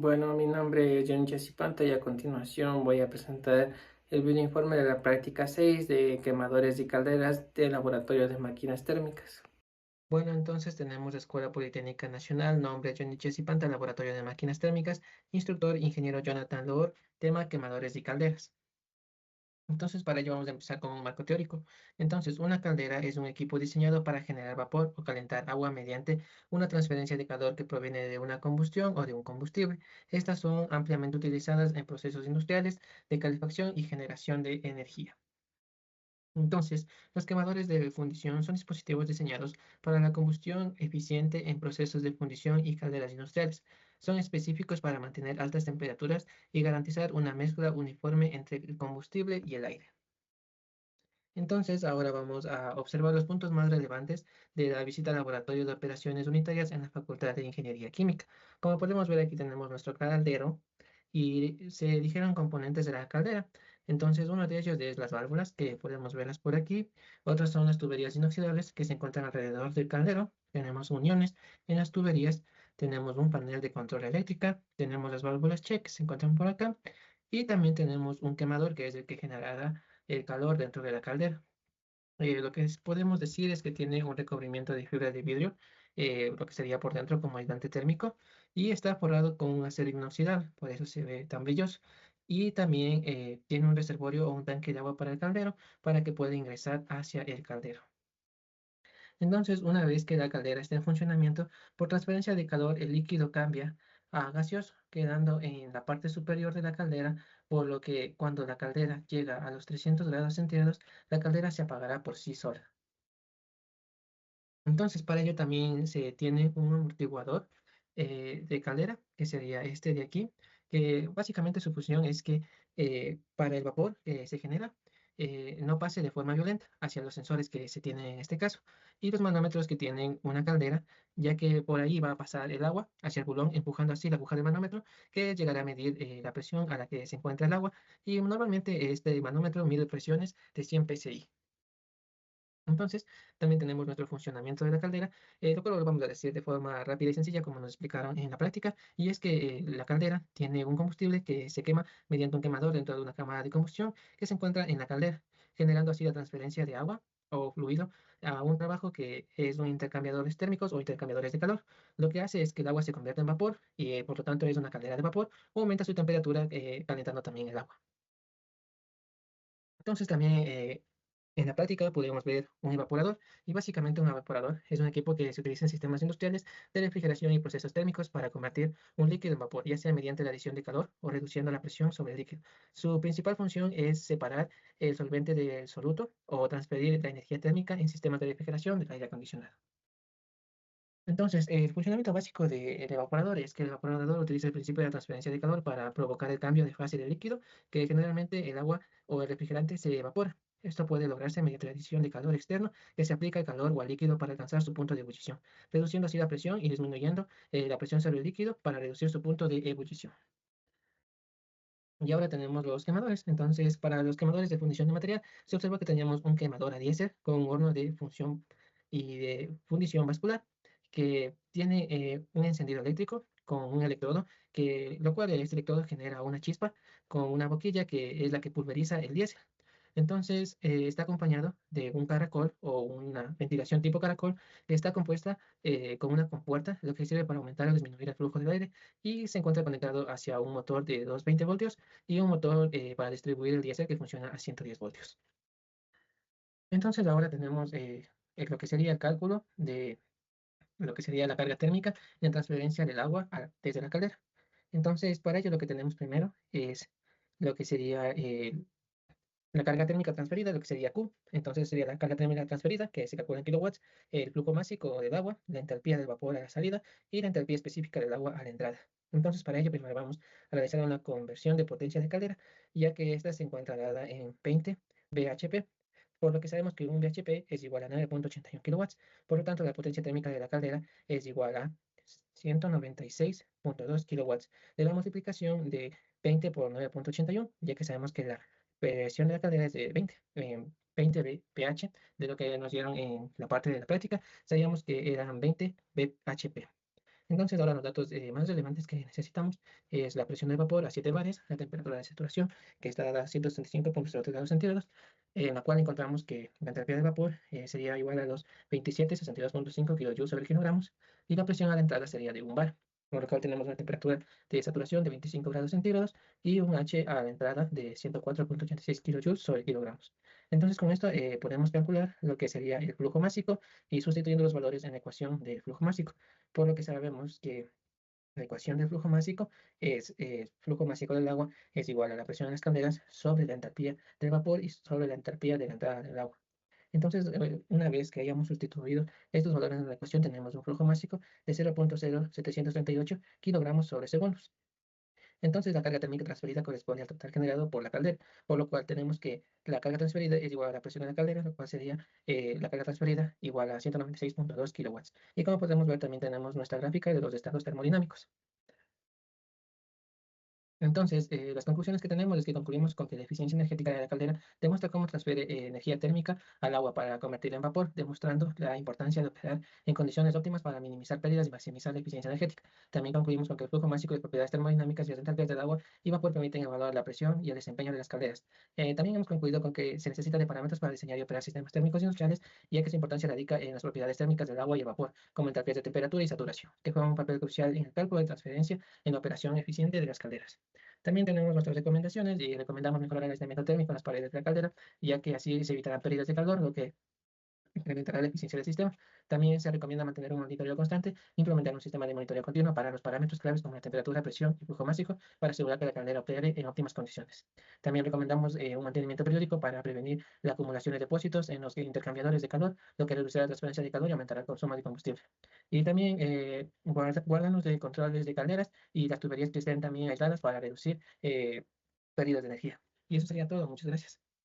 Bueno, mi nombre es John Panta y a continuación voy a presentar el video informe de la práctica 6 de quemadores y calderas del laboratorio de máquinas térmicas. Bueno, entonces tenemos la Escuela Politécnica Nacional, nombre Johnny Panta, Laboratorio de Máquinas Térmicas, instructor ingeniero Jonathan Loor, tema quemadores y calderas. Entonces, para ello vamos a empezar con un marco teórico. Entonces, una caldera es un equipo diseñado para generar vapor o calentar agua mediante una transferencia de calor que proviene de una combustión o de un combustible. Estas son ampliamente utilizadas en procesos industriales de calefacción y generación de energía. Entonces, los quemadores de fundición son dispositivos diseñados para la combustión eficiente en procesos de fundición y calderas industriales. Son específicos para mantener altas temperaturas y garantizar una mezcla uniforme entre el combustible y el aire. Entonces, ahora vamos a observar los puntos más relevantes de la visita al laboratorio de operaciones unitarias en la Facultad de Ingeniería Química. Como podemos ver, aquí tenemos nuestro caldero y se dijeron componentes de la caldera. Entonces, uno de ellos es las válvulas, que podemos verlas por aquí. Otras son las tuberías inoxidables que se encuentran alrededor del caldero. Tenemos uniones en las tuberías. Tenemos un panel de control eléctrica. Tenemos las válvulas check que se encuentran por acá. Y también tenemos un quemador que es el que generará el calor dentro de la caldera. Lo que podemos decir es que tiene un recubrimiento de fibra de vidrio, lo que sería por dentro como aislante térmico, y está forrado con un acero inoxidable, por eso se ve tan brilloso. Y también tiene un reservorio o un tanque de agua para el caldero para que pueda ingresar hacia el caldero. Entonces, una vez que la caldera esté en funcionamiento, por transferencia de calor, el líquido cambia a gaseoso, quedando en la parte superior de la caldera, por lo que cuando la caldera llega a los 300 grados centígrados, la caldera se apagará por sí sola. Entonces, para ello también se tiene un amortiguador de caldera, que sería este de aquí, que básicamente su función es que para el vapor que se genera no pase de forma violenta hacia los sensores que se tienen en este caso y los manómetros que tienen una caldera, ya que por ahí va a pasar el agua hacia el bulón, empujando así la aguja del manómetro, que llegará a medir la presión a la que se encuentra el agua y normalmente este manómetro mide presiones de 100 psi. Entonces, también tenemos nuestro funcionamiento de la caldera, lo cual lo vamos a decir de forma rápida y sencilla, como nos explicaron en la práctica, y es que la caldera tiene un combustible que se quema mediante un quemador dentro de una cámara de combustión que se encuentra en la caldera, generando así la transferencia de agua o fluido a un trabajo que es un intercambiadores térmicos o intercambiadores de calor. Lo que hace es que el agua se convierte en vapor y por lo tanto es una caldera de vapor, o aumenta su temperatura calentando también el agua. Entonces también en la práctica podríamos ver un evaporador y básicamente un evaporador es un equipo que se utiliza en sistemas industriales de refrigeración y procesos térmicos para convertir un líquido en vapor, ya sea mediante la adición de calor o reduciendo la presión sobre el líquido. Su principal función es separar el solvente del soluto o transferir la energía térmica en sistemas de refrigeración del aire acondicionado. Entonces, el funcionamiento básico del evaporador es que el evaporador utiliza el principio de la transferencia de calor para provocar el cambio de fase del líquido, que generalmente el agua o el refrigerante se evapora. Esto puede lograrse mediante la adición de calor externo que se aplica al calor o al líquido para alcanzar su punto de ebullición, reduciendo así la presión y disminuyendo la presión sobre el líquido para reducir su punto de ebullición. Y ahora tenemos los quemadores. Entonces, para los quemadores de fundición de material, se observa que tenemos un quemador a diésel con un horno de función y de fundición vascular que tiene un encendido eléctrico con un electrodo, lo cual este electrodo genera una chispa con una boquilla que es la que pulveriza el diésel. Entonces, está acompañado de un caracol o una ventilación tipo caracol que está compuesta con una compuerta, lo que sirve para aumentar o disminuir el flujo del aire y se encuentra conectado hacia un motor de 220 voltios y un motor para distribuir el diésel que funciona a 110 voltios. Entonces ahora tenemos lo que sería el cálculo de lo que sería la carga térmica y la transferencia del agua desde la caldera. Entonces para ello lo que tenemos primero es lo que sería la carga térmica transferida, lo que sería Q. Entonces sería la carga térmica transferida, que se calcula en kilowatts, el flujo másico del agua, la entalpía del vapor a la salida y la entalpía específica del agua a la entrada. Entonces, para ello, primero vamos a realizar una conversión de potencia de caldera, ya que esta se encuentra dada en 20 bhp, por lo que sabemos que un bhp es igual a 9,81 kilowatts. Por lo tanto, la potencia térmica de la caldera es igual a 196,2 kilowatts de la multiplicación de 20 por 9,81, ya que sabemos que la presión de la caldera es de 20, 20 pH, de lo que nos dieron en la parte de la práctica, sabíamos que eran 20 bhp. Entonces, ahora los datos más relevantes que necesitamos es la presión del vapor a 7 bares, la temperatura de saturación, que está dada a 165,03 grados centígrados, en la cual encontramos que la entropía del vapor sería igual a los 27,62,5 kilojoules sobre kilogramos, y la presión a la entrada sería de 1 bar, por lo cual tenemos una temperatura de saturación de 25 grados centígrados y un H a la entrada de 104,86 kilojoules sobre kilogramos. Entonces, con esto podemos calcular lo que sería el flujo másico y sustituyendo los valores en la ecuación del flujo másico, por lo que sabemos que la ecuación del flujo másico es flujo másico del agua es igual a la presión en las calderas sobre la entalpía del vapor y sobre la entalpía de la entrada del agua. Entonces, una vez que hayamos sustituido estos valores en la ecuación, tenemos un flujo másico de 0,0738 kilogramos sobre segundos. Entonces, la carga térmica transferida corresponde al total generado por la caldera, por lo cual tenemos que la carga transferida es igual a la presión en la caldera, lo cual sería la carga transferida igual a 196,2 kilowatts. Y como podemos ver, también tenemos nuestra gráfica de los estados termodinámicos. Entonces, las conclusiones que tenemos es que concluimos con que la eficiencia energética de la caldera demuestra cómo transfiere energía térmica al agua para convertirla en vapor, demostrando la importancia de operar en condiciones óptimas para minimizar pérdidas y maximizar la eficiencia energética. También concluimos con que el flujo mágico de propiedades termodinámicas y las entalpías del agua y vapor permiten evaluar la presión y el desempeño de las calderas. También hemos concluido con que se necesita de parámetros para diseñar y operar sistemas térmicos industriales, ya que su importancia radica en las propiedades térmicas del agua y el vapor, como entalpías de temperatura y saturación, que juegan un papel crucial en el cálculo de transferencia en la operación eficiente de las calderas. También tenemos nuestras recomendaciones y recomendamos mejorar el aislamiento térmico en las paredes de la caldera, ya que así se evitarán pérdidas de calor, lo que incrementará la eficiencia del sistema. También se recomienda mantener un monitoreo constante, implementar un sistema de monitoreo continuo para los parámetros claves como la temperatura, presión y flujo másico para asegurar que la caldera opere en óptimas condiciones. También recomendamos un mantenimiento periódico para prevenir la acumulación de depósitos en los intercambiadores de calor, lo que reducirá la transferencia de calor y aumentará el consumo de combustible. Y también guardarnos de controles de calderas y las tuberías que estén también aisladas para reducir pérdidas de energía. Y eso sería todo. Muchas gracias.